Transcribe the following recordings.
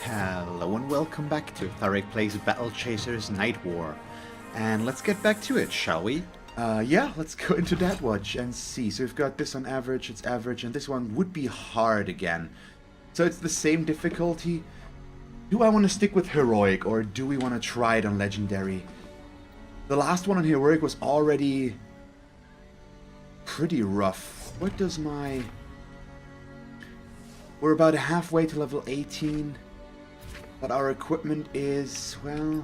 Hello and welcome back to Tharic Plays Battle Chasers Nightwar. And let's get back to it, shall we? Yeah, let's go into Deadwatch and see. So we've got this on average, it's average, and this one would be hard again. So it's the same difficulty. Do I want to stick with Heroic, or do we want to try it on Legendary? The last one on Heroic was already pretty rough. What does my... We're about halfway to level 18. But our equipment is, well...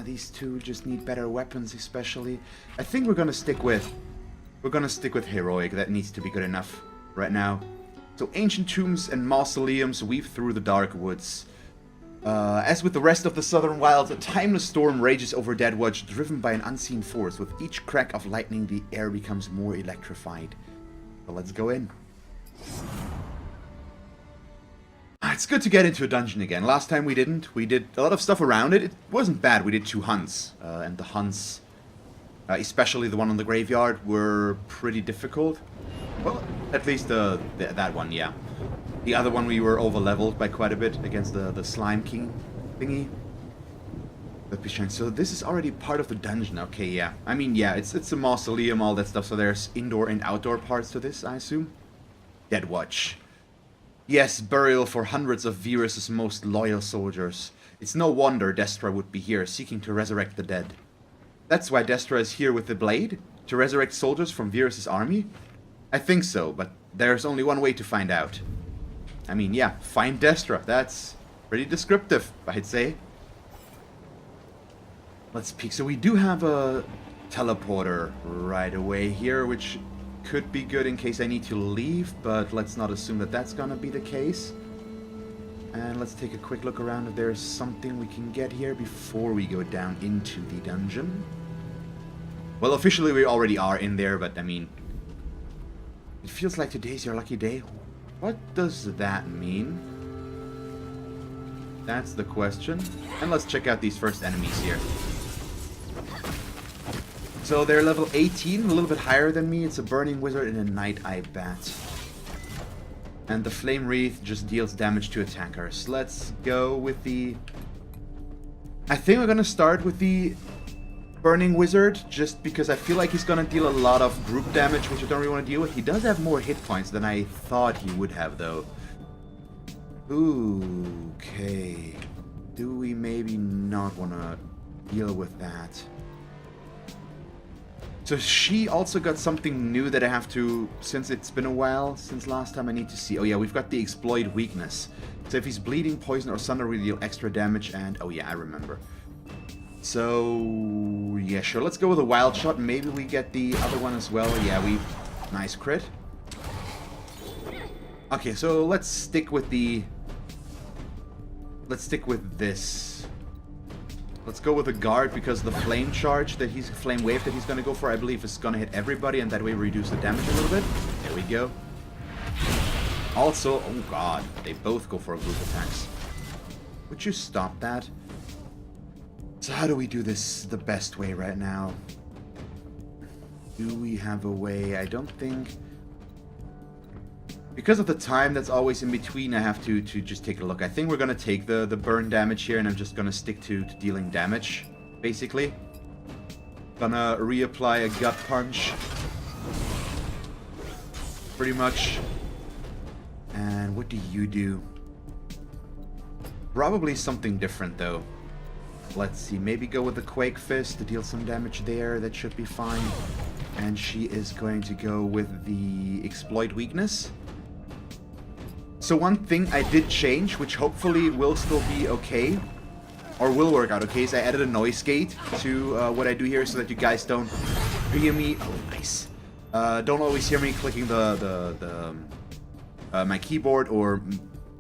these two just need better weapons, especially. I think we're gonna stick with... Heroic. That needs to be good enough right now. So, ancient tombs and mausoleums weave through the dark woods. As with the rest of the southern wilds, a timeless storm rages over Deadwatch, driven by an unseen force. With each crack of lightning, the air becomes more electrified. So let's go in. It's good to get into a dungeon again. Last time we didn't. We did a lot of stuff around it. It wasn't bad. We did 2 hunts. And the hunts, especially the one on the graveyard, were pretty difficult. Well, at least that one, yeah. The other one we were over-leveled by quite a bit against the Slime King thingy. So this is already part of the dungeon. Okay, yeah. I mean, yeah, it's a mausoleum, all that stuff. So there's indoor and outdoor parts to this, I assume. Deadwatch. Yes, burial for hundreds of Virus' most loyal soldiers. It's no wonder Destra would be here, seeking to resurrect the dead. That's why Destra is here with the blade? To resurrect soldiers from Virus' army? I think so, but there's only one way to find out. I mean, yeah, find Destra. That's pretty descriptive, I'd say. Let's peek. So we do have a teleporter right away here, which could be good in case I need to leave, but let's not assume that that's gonna be the case. And let's take a quick look around if there's something we can get here before we go down into the dungeon. Well, officially we already are in there, but I mean, it feels like today's your lucky day. What does that mean? That's the question. And let's check out these first enemies here. So they're level 18, a little bit higher than me. It's a Burning Wizard and a Night Eye Bat. And the Flame Wreath just deals damage to attackers. Let's go with the... I think we're gonna start with the Burning Wizard, just because I feel like he's gonna deal a lot of group damage, which I don't really want to deal with. He does have more hit points than I thought he would have, though. Ooh, okay. Do we maybe not want to deal with that? So she also got something new that I have to, since it's been a while since last time, I need to see. Oh yeah, we've got the Exploit weakness. So if he's bleeding, poison, or thunder, we deal extra damage, and oh yeah, I remember. So yeah, sure, let's go with a wild shot. Maybe we get the other one as well. Yeah, nice crit. Okay, so let's stick with this. Let's go with a guard, because the flame charge that flame wave that he's gonna go for, I believe, is gonna hit everybody, and that way reduce the damage a little bit. There we go. Also, oh god, they both go for group attacks. Would you stop that? So how do we do this the best way right now? Do we have a way? I don't think... Because of the time that's always in between, I have to just take a look. I think we're going to take the burn damage here, and I'm just going to stick to dealing damage, basically. Gonna reapply a gut punch. Pretty much. And what do you do? Probably something different, though. Let's see, maybe go with the Quake Fist to deal some damage there. That should be fine. And she is going to go with the Exploit weakness. So one thing I did change, which hopefully will still be okay, or will work out okay, is I added a noise gate to what I do here, so that you guys don't hear me. Oh, nice. Don't always hear me clicking my keyboard, or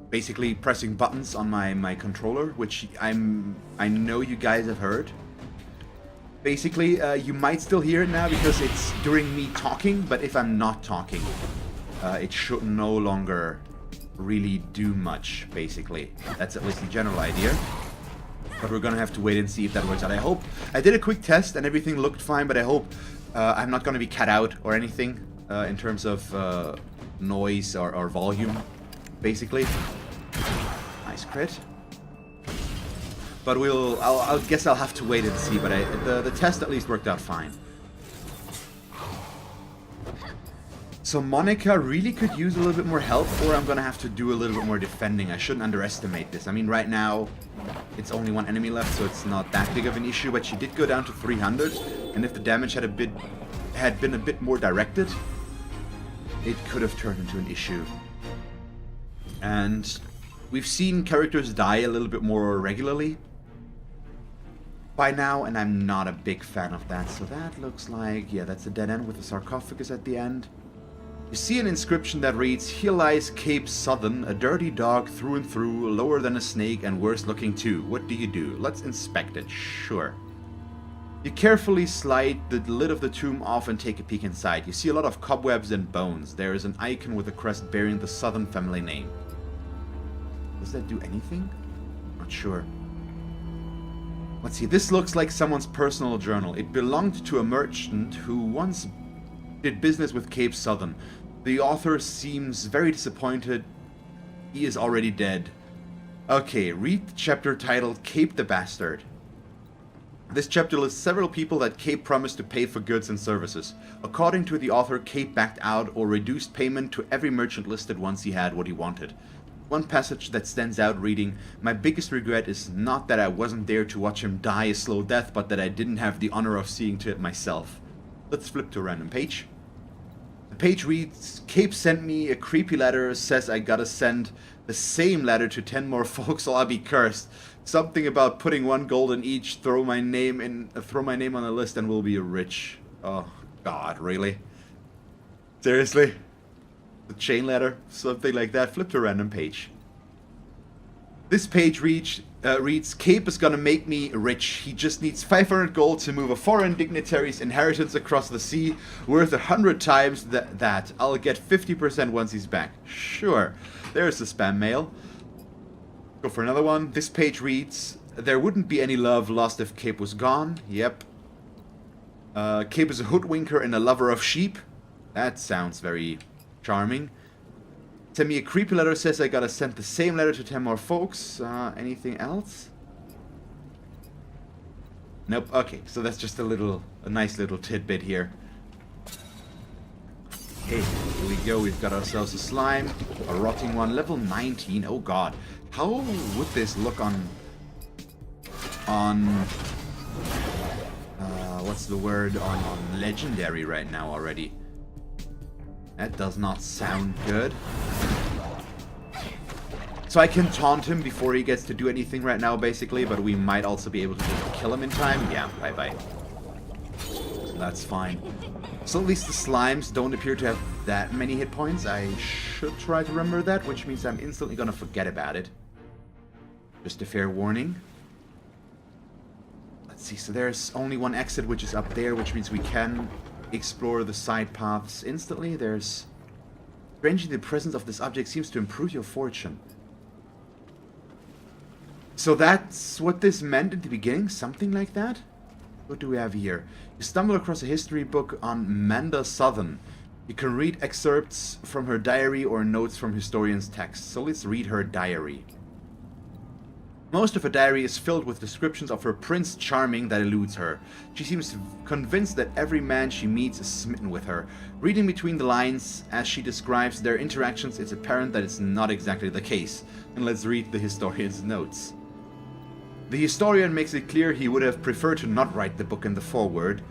basically pressing buttons on my controller, which I know you guys have heard. Basically, you might still hear it now because it's during me talking, but if I'm not talking, it should no longer really do much, basically. That's at least the general idea. But we're gonna have to wait and see if that works out. I did a quick test and everything looked fine, but I hope I'm not gonna be cut out or anything in terms of noise or volume, basically. nice crit. But I'll guess I'll have to wait and see, but the test at least worked out fine. So Monica really could use a little bit more help, or I'm gonna have to do a little bit more defending. I shouldn't underestimate this. I mean, right now, it's only one enemy left, so it's not that big of an issue, but she did go down to 300, and if the damage had been a bit more directed, it could have turned into an issue. And we've seen characters die a little bit more regularly by now, and I'm not a big fan of that. So that looks like, yeah, that's a dead end with a sarcophagus at the end. You see an inscription that reads, "Here lies Cape Southern, a dirty dog through and through, lower than a snake and worse looking too. What do you do?" Let's inspect it. Sure. You carefully slide the lid of the tomb off and take a peek inside. You see a lot of cobwebs and bones. There is an icon with a crest bearing the Southern family name. Does that do anything? Not sure. Let's see. This looks like someone's personal journal. It belonged to a merchant who once did business with Cape Southern. The author seems very disappointed. He is already dead. Okay, read the chapter titled Cape the Bastard. This chapter lists several people that Cape promised to pay for goods and services. According to the author, Cape backed out or reduced payment to every merchant listed once he had what he wanted. One passage that stands out reading, "My biggest regret is not that I wasn't there to watch him die a slow death, but that I didn't have the honor of seeing to it myself." Let's flip to a random page. The page reads, "Cape sent me a creepy letter, says I gotta send the same letter to 10 more folks or I'll be cursed. Something about putting 1 gold in each, throw my name on the list and we'll be rich." Oh god, really? Seriously? The chain letter? Something like that? Flip to a random page. This page reads, "Cape is gonna make me rich. He just needs 500 gold to move a foreign dignitary's inheritance across the sea, worth 100 times that. I'll get 50% once he's back." Sure. There's the spam mail. Go for another one. This page reads, "There wouldn't be any love lost if Cape was gone." Yep. Cape is a hoodwinker and a lover of sheep. That sounds very charming. Send me a creepy letter, says I gotta send the same letter to 10 more folks. Anything else? Nope. Okay, so that's just a nice little tidbit here. Okay, here we go. We've got ourselves a slime, a rotting one, level 19. Oh god, how would this look on what's the word, on legendary right now already? That does not sound good. So I can taunt him before he gets to do anything right now, basically, but we might also be able to just kill him in time. Yeah, bye-bye. So that's fine. So at least the slimes don't appear to have that many hit points. I should try to remember that, which means I'm instantly gonna forget about it. Just a fair warning. Let's see, so there's only one exit, which is up there, which means we can explore the side paths instantly. There's... Strangely, the presence of this object seems to improve your fortune. So that's what this meant at the beginning? Something like that? What do we have here? You stumble across a history book on Manda Southern. You can read excerpts from her diary or notes from historians' texts. So let's read her diary. Most of her diary is filled with descriptions of her Prince Charming that eludes her. She seems convinced that every man she meets is smitten with her. Reading between the lines, as she describes their interactions, it's apparent that it's not exactly the case. And let's read the historian's notes. The historian makes it clear he would have preferred to not write the book in the foreword.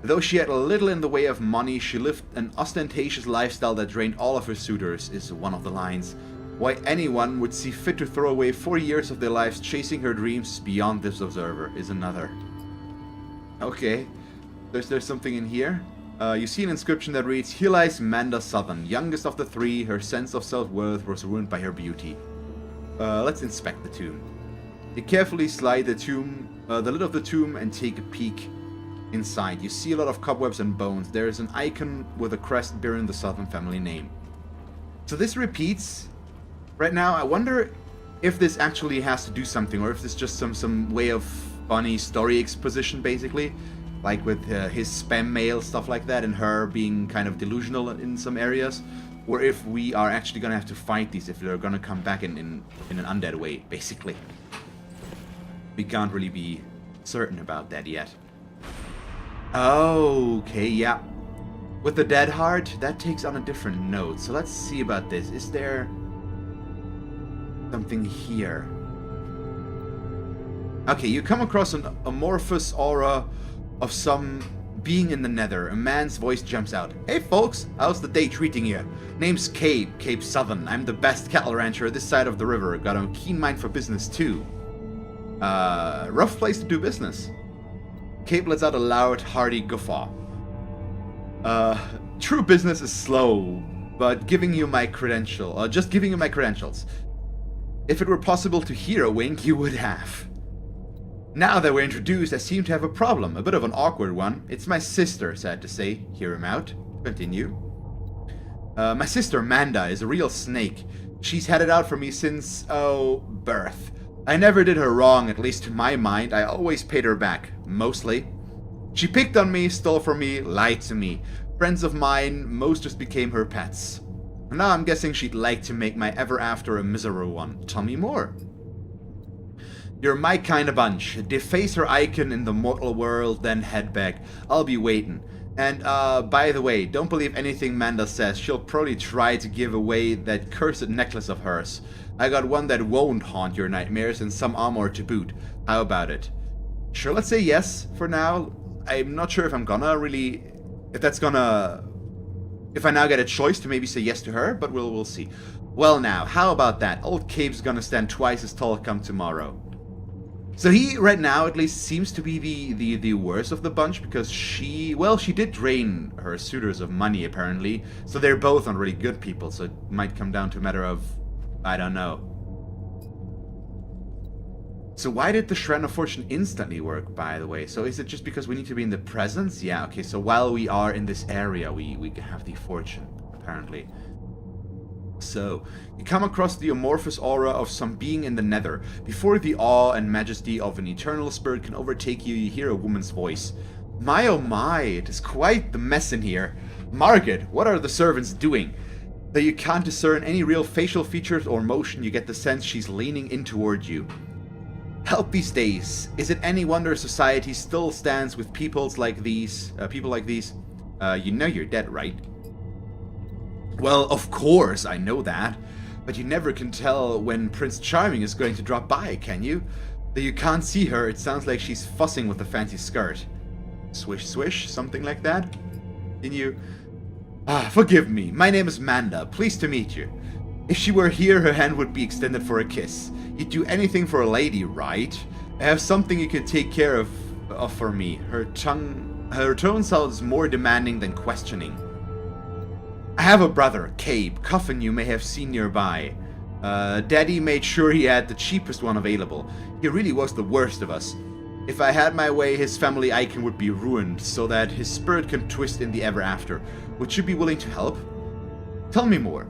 Though she had little in the way of money, she lived an ostentatious lifestyle that drained all of her suitors, is one of the lines. Why anyone would see fit to throw away 40 years of their lives chasing her dreams beyond this observer is another. Okay, there's something in here. You see an inscription that reads, "Here lies Manda Southern, youngest of the 3. Her sense of self-worth was ruined by her beauty." Let's inspect the tomb. You carefully slide the lid of the tomb and take a peek inside. You see a lot of cobwebs and bones. There is an icon with a crest bearing the Southern family name. So this repeats. Right now, I wonder if this actually has to do something, or if this is just some way of funny story exposition, basically. Like with his spam mail, stuff like that, and her being kind of delusional in some areas. or if we are actually gonna have to fight these, if they're gonna come back in an undead way, basically. We can't really be certain about that yet. Okay, yeah. With the dead heart, that takes on a different note. So let's see about this. Is there something here? Okay, you come across an amorphous aura of some being in the nether. A man's voice jumps out. Hey folks, how's the day treating you? Name's Cape Southern. I'm the best cattle rancher this side of the river. Got a keen mind for business too. Rough place to do business. Cape lets out a loud, hearty guffaw. True business is slow, but just giving you my credentials. If it were possible to hear a wink, you would have. Now that we're introduced, I seem to have a problem, a bit of an awkward one. It's my sister, sad to say. Hear him out. Continue. My sister, Manda, is a real snake. She's had it out for me since, birth. I never did her wrong, at least to my mind. I always paid her back, mostly. She picked on me, stole from me, lied to me. Friends of mine, most just became her pets. Now I'm guessing she'd like to make my ever after a miserable one. Tell me more. You're my kind of bunch. Deface her icon in the mortal world, then head back. I'll be waiting. And, by the way, don't believe anything Manda says. She'll probably try to give away that cursed necklace of hers. I got one that won't haunt your nightmares and some armor to boot. How about it? Sure, let's say yes for now. I'm not sure if I'm gonna really... If I now get a choice to maybe say yes to her, but we'll see. Well now, how about that? Old Cape's gonna stand twice as tall come tomorrow. So he, right now, at least seems to be the worst of the bunch, because she did drain her suitors of money, apparently. So they're both not really good people, so it might come down to a matter of... I don't know. So why did the Shrine of Fortune instantly work, by the way? So is it just because we need to be in the presence? Yeah, okay, so while we are in this area, we have the fortune, apparently. So, you come across the amorphous aura of some being in the nether. Before the awe and majesty of an eternal spirit can overtake you, you hear a woman's voice. My oh my, it is quite the mess in here. Margaret, what are the servants doing? Though you can't discern any real facial features or motion, you get the sense she's leaning in toward you. Help these days. Is it any wonder society still stands with people like these? You know you're dead, right? Well, of course, I know that. But you never can tell when Prince Charming is going to drop by, can you? Though you can't see her, it sounds like she's fussing with a fancy skirt. Swish, swish, something like that? Continue. Forgive me. My name is Manda. Pleased to meet you. If she were here, her hand would be extended for a kiss. You'd do anything for a lady, right? I have something you could take care of for me. Her tone sounds more demanding than questioning. I have a brother, Cape. Coffin you may have seen nearby. Daddy made sure he had the cheapest one available. He really was the worst of us. If I had my way, his family icon would be ruined, so that his spirit can twist in the ever after. Would you be willing to help? Tell me more.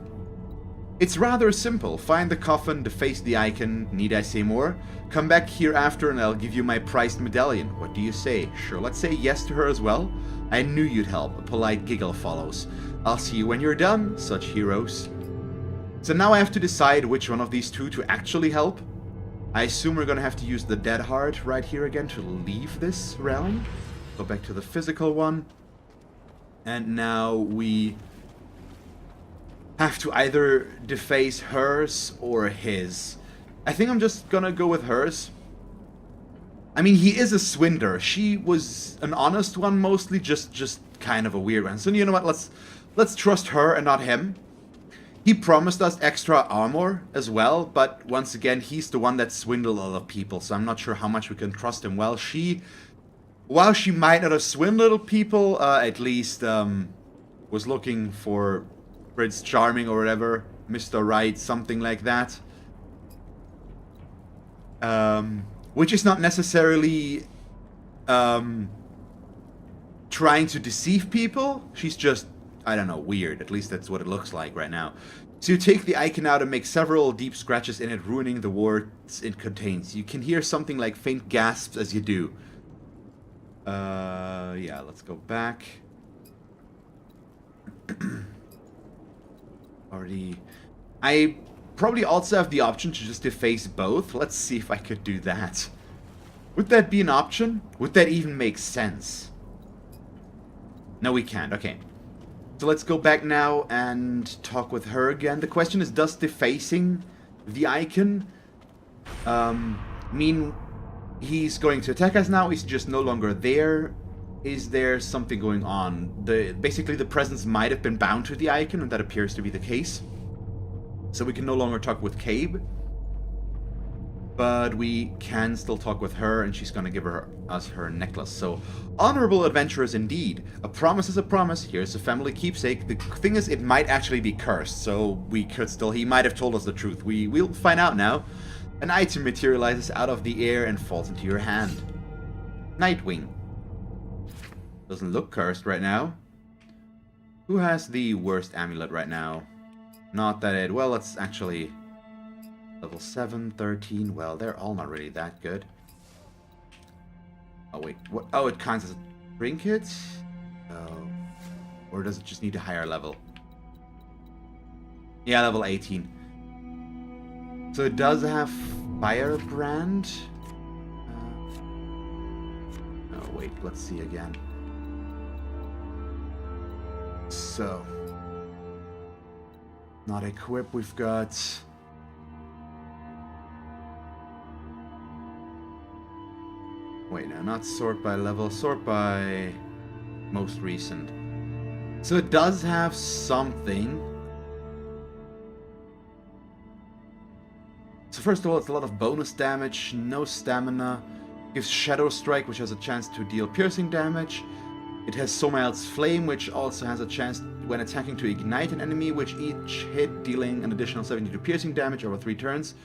It's rather simple. Find the coffin, deface the icon. Need I say more? Come back here after and I'll give you my prized medallion. What do you say? Sure, let's say yes to her as well. I knew you'd help. A polite giggle follows. I'll see you when you're done, such heroes. So now I have to decide which one of these two to actually help. I assume we're gonna have to use the dead heart right here again to leave this realm. Go back to the physical one. And now we have to either deface hers or his. I think I'm just gonna go with hers. I mean, he is a swindler. She was an honest one mostly, just kind of a weird one. So you know what, let's trust her and not him. He promised us extra armor as well, but once again, he's the one that swindled a lot of people, so I'm not sure how much we can trust him. While she might not have swindled people, at least was looking for Prince Charming or whatever, Mr. Right, something like that. Which is not necessarily trying to deceive people. She's just, I don't know, weird. At least that's what it looks like right now. So you take the icon out and make several deep scratches in it, ruining the words it contains. You can hear something like faint gasps as you do. Yeah, let's go back. already... I probably also have the option to just deface both. Let's see if I could do that. Would that be an option? Would that even make sense? No, we can't. Okay. So let's go back now and talk with her again. The question is, does defacing the icon mean he's going to attack us now? He's just no longer there? Is there something going on? Basically, the presence might have been bound to the icon, and that appears to be the case. So we can no longer talk with Cabe. But we can still talk with her, and she's gonna give us her necklace. So, honorable adventurers indeed. A promise is a promise. Here's a family keepsake. The thing is, it might actually be cursed, so we could still... He might have told us the truth. We'll find out now. An item materializes out of the air and falls into your hand. Nightwing. Doesn't look cursed right now. Who has the worst amulet right now? Not that it... Well, let's actually... Level 7, 13, well, they're all not really that good. Oh, wait, what? Oh, it counts as a trinket? Oh. Or does it just need a higher level? Yeah, level 18. So it does have Firebrand. Oh, wait, let's see again. So. Not equip, we've got... Wait, no, not sort by level, sort by most recent. So it does have something. So first of all, it's a lot of bonus damage, no stamina. Gives Shadow Strike, which has a chance to deal piercing damage. It has Somael's Flame, which also has a chance when attacking to ignite an enemy, which each hit dealing an additional 72 piercing damage over 3 turns.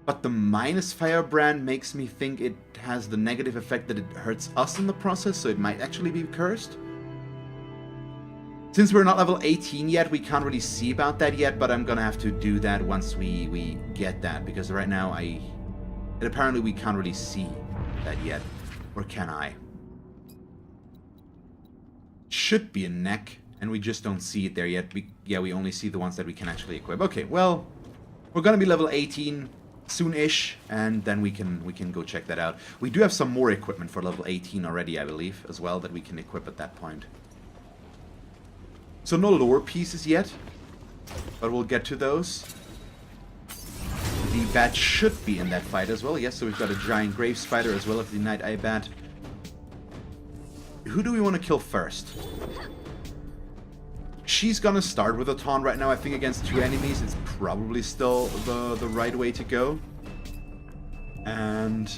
But the minus Firebrand makes me think it has the negative effect that it hurts us in the process, so it might actually be cursed. Since we're not level 18 yet, we can't really see about that yet, but I'm gonna have to do that once we get that, because right now apparently we can't really see that yet. Or can I? Should be a neck, and we just don't see it there yet. We only see the ones that we can actually equip. Okay, well, we're gonna be level 18 soon-ish, and then we can go check that out. We do have some more equipment for level 18 already, I believe, as well, that we can equip at that point. So no lore pieces yet, but we'll get to those. The bat should be in that fight as well. Yes, so we've got a giant grave spider as well as the night eye bat. Who do we want to kill first? She's gonna start with a taunt right now. I think against 2 enemies it's probably still the right way to go. And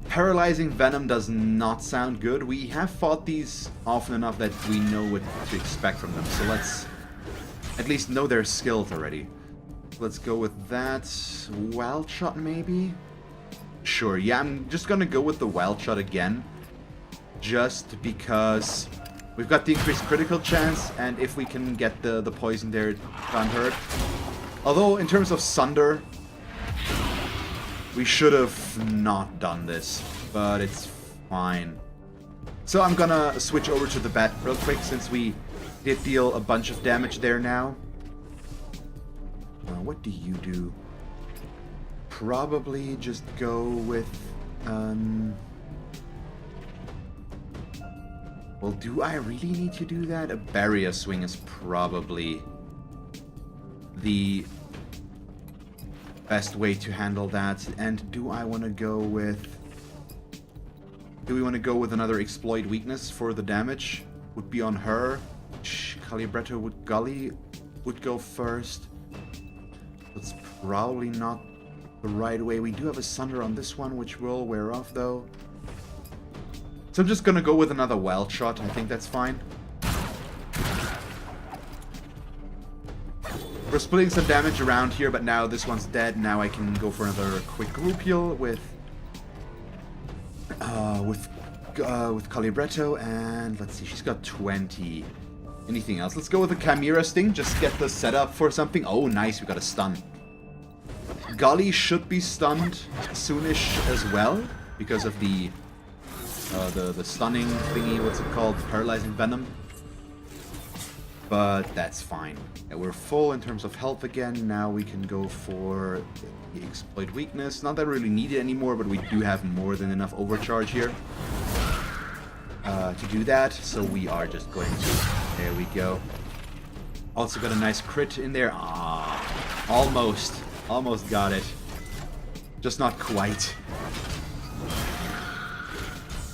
paralyzing venom does not sound good. We have fought these often enough that we know what to expect from them. So let's at least know their skills already. Let's go with that. Wild shot maybe? Sure, yeah, I'm just gonna go with the wild shot again. Just because we've got the increased critical chance, and if we can get the poison there, it can't hurt. Although, in terms of Sunder, we should have not done this, but it's fine. So I'm gonna switch over to the bat real quick, since we did deal a bunch of damage there now. What do you do? Probably just go with... Well, do I really need to do that? A barrier swing is probably the best way to handle that. And do I want to go with... Do we want to go with another exploit weakness for the damage? Would be on her. Gully would go first. That's probably not the right way. We do have a Sunder on this one, which will wear off though. So I'm just gonna go with another wild shot. I think that's fine. We're splitting some damage around here, but now this one's dead. Now I can go for another quick group heal with Calibretto, and let's see, she's got 20. Anything else? Let's go with the Chimera Sting. Just get the setup for something. Oh, nice, we got a stun. Gully should be stunned soonish as well because of the stunning thingy. What's it called? Paralyzing Venom. but that's fine. Yeah, we're full in terms of health again. Now we can go for the exploit weakness. Not that we really need it anymore, but we do have more than enough overcharge here to do that. So we are just going to... There we go. Also got a nice crit in there. Ah, almost. Almost got it. Just not quite.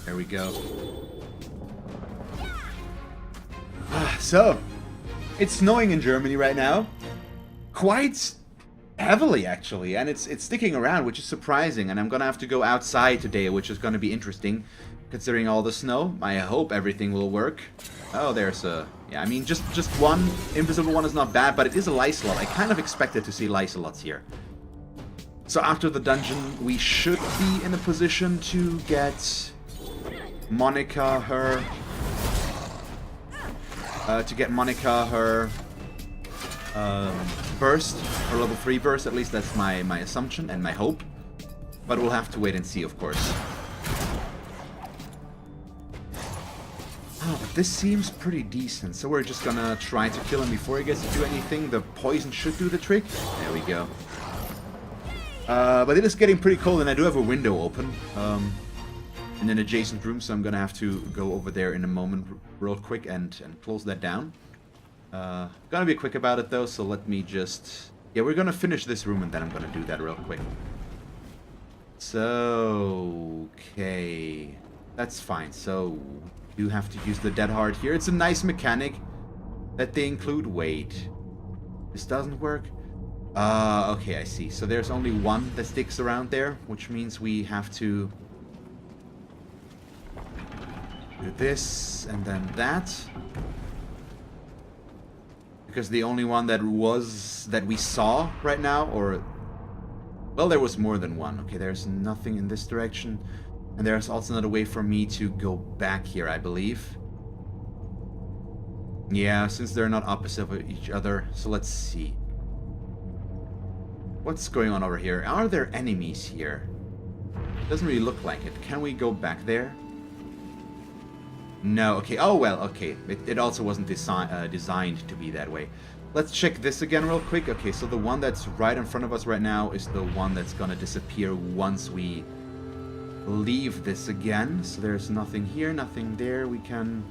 There we go. So, it's snowing in Germany right now. Quite heavily, actually. And it's sticking around, which is surprising. And I'm going to have to go outside today, which is going to be interesting. Considering all the snow. I hope everything will work. Oh, there's a... Yeah, I mean, just one invisible one is not bad, but it is a Lysolot. I kind of expected to see Lysolots here. So after the dungeon, we should be in a position to get Monica her... burst, or level 3 burst, at least that's my assumption and my hope. But we'll have to wait and see, of course. Oh, but this seems pretty decent, so we're just gonna try to kill him before he gets to do anything. The poison should do the trick. There we go. But it is getting pretty cold, and I do have a window open in an adjacent room, so I'm gonna have to go over there in a moment real quick and close that down. Gonna be quick about it though, so let me just... Yeah, we're gonna finish this room and then I'm gonna do that real quick. So... Okay... That's fine, so... You have to use the Dead Heart here. It's a nice mechanic that they include. Wait... This doesn't work? Okay, I see. So there's only one that sticks around there, which means we have to... do this, and then that. Because the only one that we saw right now, or... Well, there was more than one. Okay, there's nothing in this direction. And there's also another way for me to go back here, I believe. Yeah, since they're not opposite of each other. So let's see. What's going on over here? Are there enemies here? Doesn't really look like it. Can we go back there? No, okay. Oh, well, okay. It also wasn't designed to be that way. Let's check this again real quick. Okay, so the one that's right in front of us right now is the one that's gonna disappear once we leave this again. So there's nothing here, nothing there. We can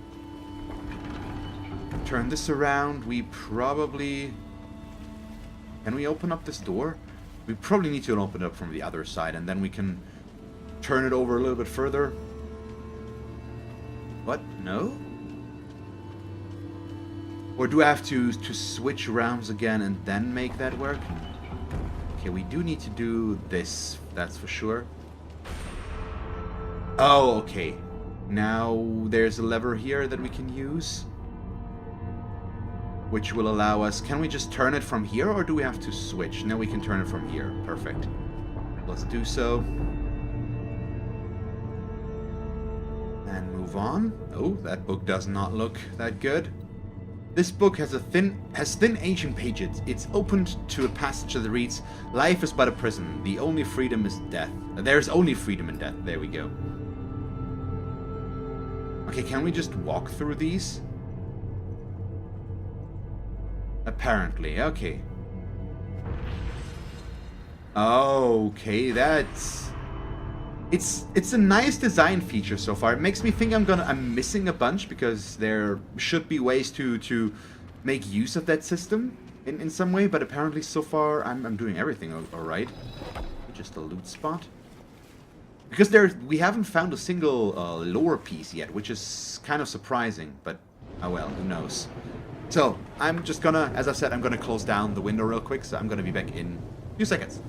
turn this around. We probably... Can we open up this door? We probably need to open it up from the other side, and then we can turn it over a little bit further. What? No? Or do I have to switch realms again and then make that work? Okay, we do need to do this, that's for sure. Oh, okay. Now there's a lever here that we can use, which will allow us... Can we just turn it from here, or do we have to switch? No, we can turn it from here. Perfect. Let's do so. And move on. Oh, that book does not look that good. This book has thin ancient pages. It's opened to a passage that reads, "Life is but a prison. The only freedom is death." There's only freedom in death. There we go. Okay, can we just walk through these? Apparently, okay. Okay, that's... It's a nice design feature so far. It makes me think I'm missing a bunch, because there should be ways to make use of that system in some way, but apparently so far I'm doing everything alright. Just a loot spot. Because we haven't found a single lore piece yet, which is kind of surprising, but oh well, who knows. So, I'm just gonna, as I said, I'm gonna close down the window real quick, so I'm gonna be back in a few seconds.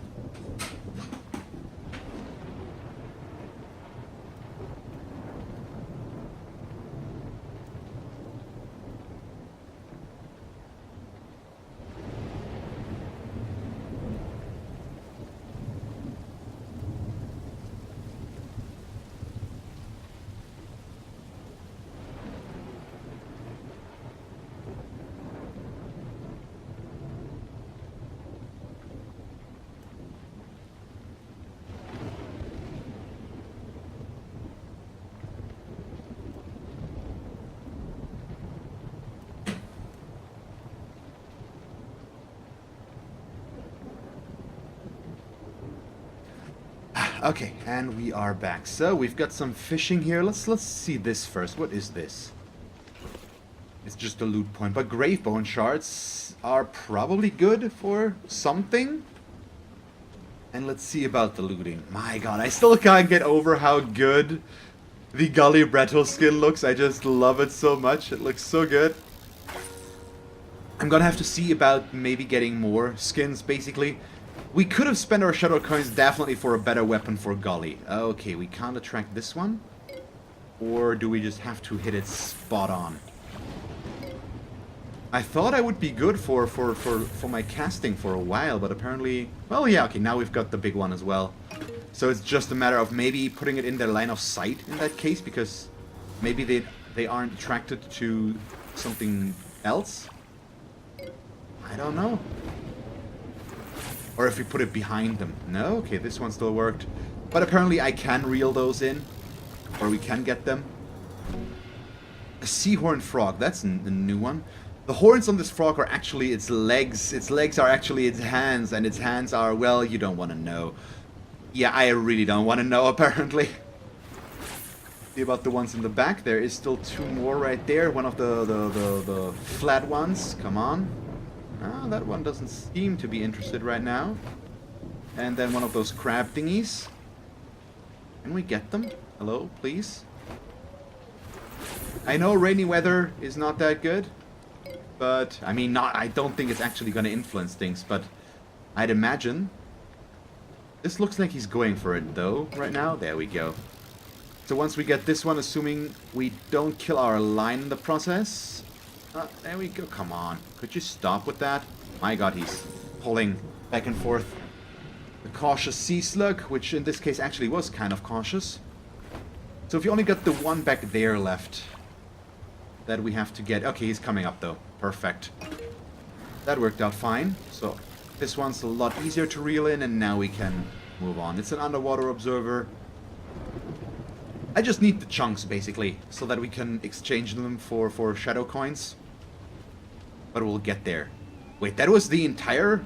Okay, and we are back. So we've got some fishing here. Let's see this first. What is this? It's just a loot point, but grave bone shards are probably good for something. And let's see about the looting. My god, I still can't get over how good the Gully Bretto skin looks. I just love it so much. It looks so good. I'm gonna have to see about maybe getting more skins, basically. We could have spent our shadow coins definitely for a better weapon for Gully. Okay, we can't attract this one. Or do we just have to hit it spot on? I thought I would be good for my casting for a while, but apparently... Well, yeah, okay, now we've got the big one as well. So it's just a matter of maybe putting it in their line of sight in that case, because maybe they aren't attracted to something else. I don't know. Or if we put it behind them. No? Okay, this one still worked. But apparently I can reel those in. Or we can get them. A seahorn frog. That's a new one. The horns on this frog are actually its legs. Its legs are actually its hands. And its hands are, well, you don't want to know. Yeah, I really don't want to know, apparently. See about the ones in the back. There is still two more right there. One of the flat ones. Come on. Ah, that one doesn't seem to be interested right now. And then one of those crab thingies. Can we get them? Hello, please? I know rainy weather is not that good. But, I mean, I don't think it's actually going to influence things. But I'd imagine. This looks like he's going for it, though, right now. There we go. So once we get this one, assuming we don't kill our line in the process... there we go. Come on. Could you stop with that? My god, he's pulling back and forth. The cautious sea slug, which in this case actually was kind of cautious. So if you only got the one back there left that we have to get... Okay, he's coming up though. Perfect. That worked out fine. So this one's a lot easier to reel in, and now we can move on. It's an underwater observer. I just need the chunks, basically, so that we can exchange them for shadow coins. But we'll get there. Wait, that was the entire...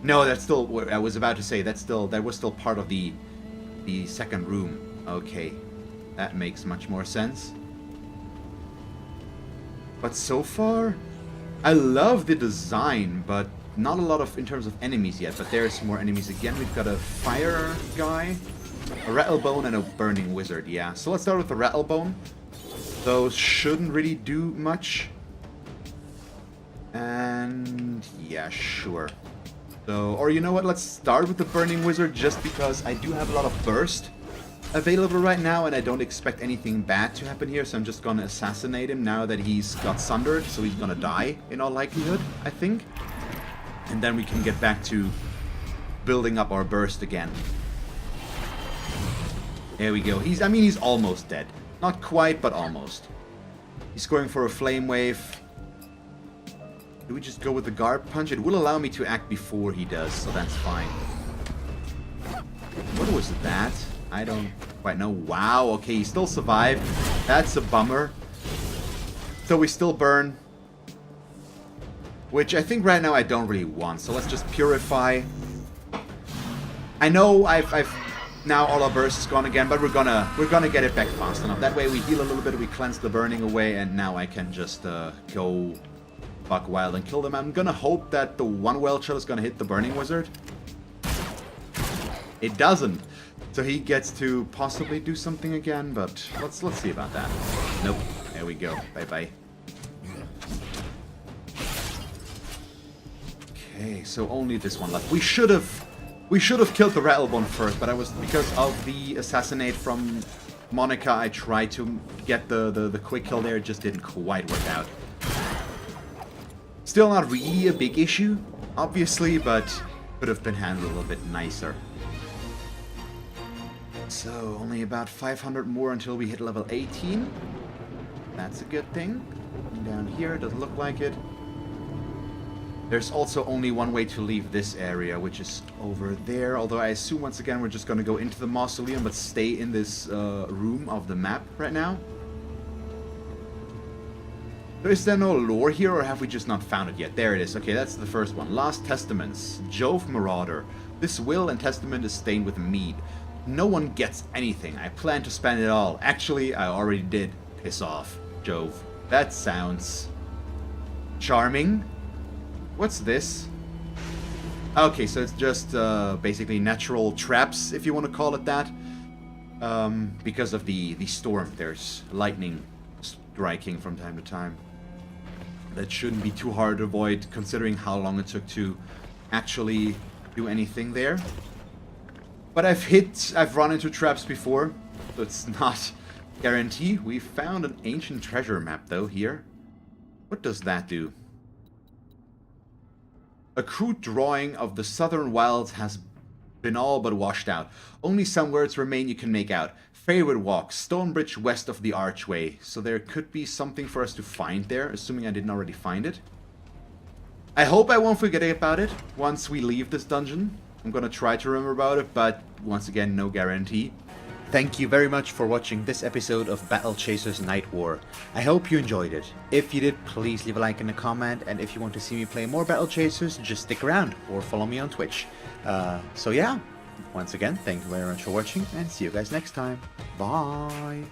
No, that's still... I was about to say, that was still part of the second room. Okay, that makes much more sense. But so far, I love the design, but not a lot of in terms of enemies yet. But there's more enemies again. We've got a fire guy. A rattlebone and a burning wizard, yeah. So let's start with the rattlebone. Those shouldn't really do much. And yeah, sure. So, or you know what, let's start with the burning wizard just because I do have a lot of burst available right now and I don't expect anything bad to happen here, so I'm just gonna assassinate him now that he's got sundered, so he's gonna die in all likelihood, I think. And then we can get back to building up our burst again. There we go. He's almost dead. Not quite, but almost. He's going for a flame wave. Do we just go with the guard punch? It will allow me to act before he does, so that's fine. What was that? I don't quite know. Wow, okay, he still survived. That's a bummer. So we still burn. Which I think right now I don't really want, so let's just purify. I know I've now all our burst is gone again, but we're gonna get it back fast enough. That way we heal a little bit, we cleanse the burning away, and now I can just go buck wild and kill them. I'm gonna hope that the one well shell is gonna hit the burning wizard. It doesn't, so he gets to possibly do something again. But let's see about that. Nope. There we go. Bye bye. Okay, so only this one left. We should have killed the rattlebone first, but because of the assassinate from Monica, I tried to get the quick kill there. It just didn't quite work out. Still not really a big issue, obviously, but could have been handled a little bit nicer. So only about 500 more until we hit level 18. That's a good thing. Down here, doesn't look like it. There's also only one way to leave this area, which is over there. Although I assume, once again, we're just going to go into the mausoleum, but stay in this room of the map right now. So is there no lore here, or have we just not found it yet? There it is. Okay, that's the first one. Last Testaments. Jove Marauder. This will and testament is stained with mead. No one gets anything. I plan to spend it all. Actually, I already did. Piss off, Jove. That sounds charming. What's this? Okay, so it's just basically natural traps, if you want to call it that. Because of the storm, there's lightning striking from time to time. That shouldn't be too hard to avoid, considering how long it took to actually do anything there. But I've run into traps before, so it's not guarantee. We found an ancient treasure map, though, here. What does that do? A crude drawing of the southern wilds has been all but washed out. Only some words remain you can make out. Fairwood Walk, stone bridge west of the archway. So there could be something for us to find there, assuming I didn't already find it. I hope I won't forget about it once we leave this dungeon. I'm gonna try to remember about it, but once again, no guarantee. Thank you very much for watching this episode of Battle Chasers Nightwar. I hope you enjoyed it. If you did, please leave a like and a comment, and if you want to see me play more Battle Chasers, just stick around or follow me on Twitch. So yeah, once again, thank you very much for watching, and see you guys next time. Bye!